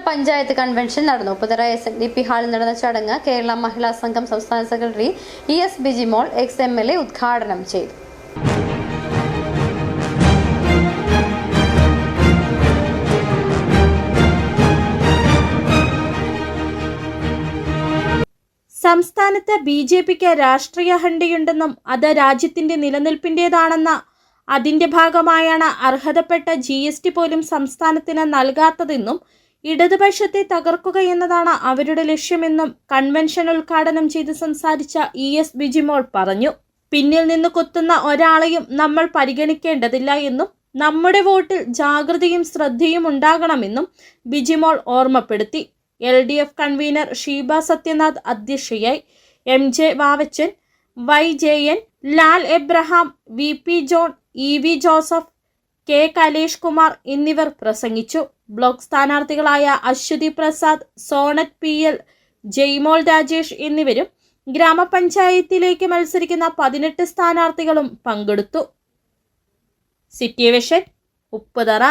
Panchayat convention നടന്നു. Upputhara SNDP ഹാളിൽ നടന്ന ചടങ്ങ് കേരള മഹിളാ സംഘം സംസ്ഥാന സെക്രട്ടറി ES ബിജിമോൾ ex-MLA ഉദ്ഘാടനം ചെയ്തു. സംസ്ഥാനത്ത് BJPക്ക് രാഷ്ട്രീയ ഹണ്ടിയുണ്ടെന്നും അത് രാജ്യത്തിന്റെ നിലനിൽപ്പിന്റേതാണെന്ന അതിന്റെ ഭാഗമായാണ് അർഹതപ്പെട്ട GST പോലും സംസ്ഥാനത്തിന് നൽകാത്തതെന്നും ഇടതുപക്ഷത്തെ തകർക്കുകയെന്നതാണ് അവരുടെ ലക്ഷ്യമെന്നും കൺവെൻഷൻ ഉദ്ഘാടനം ചെയ്ത് സംസാരിച്ച ES ബിജിമോൾ പറഞ്ഞു. പിന്നിൽ നിന്ന് കുത്തുന്ന ഒരാളെയും നമ്മൾ പരിഗണിക്കേണ്ടതില്ല എന്നും നമ്മുടെ വോട്ടിൽ ജാഗ്രതയും ശ്രദ്ധയും ഉണ്ടാകണമെന്നും ബിജിമോൾ ഓർമ്മപ്പെടുത്തി. LDF കൺവീനർ ഷീബ സത്യനാഥ് അധ്യക്ഷയായി. MJ Vavachan, YJN, Lal Abraham, VP John, EV Joseph, K Kalesh Kumar എന്നിവർ പ്രസംഗിച്ചു. ബ്ലോക്ക് സ്ഥാനാർത്ഥികളായ അശ്വതി പ്രസാദ്, സോണറ്റ് PL, ജയ്മോൾ രാജേഷ് എന്നിവരും ഗ്രാമപഞ്ചായത്തിലേക്ക് മത്സരിക്കുന്ന 18 സ്ഥാനാർത്ഥികളും പങ്കെടുത്തു. City vision, Upputhara.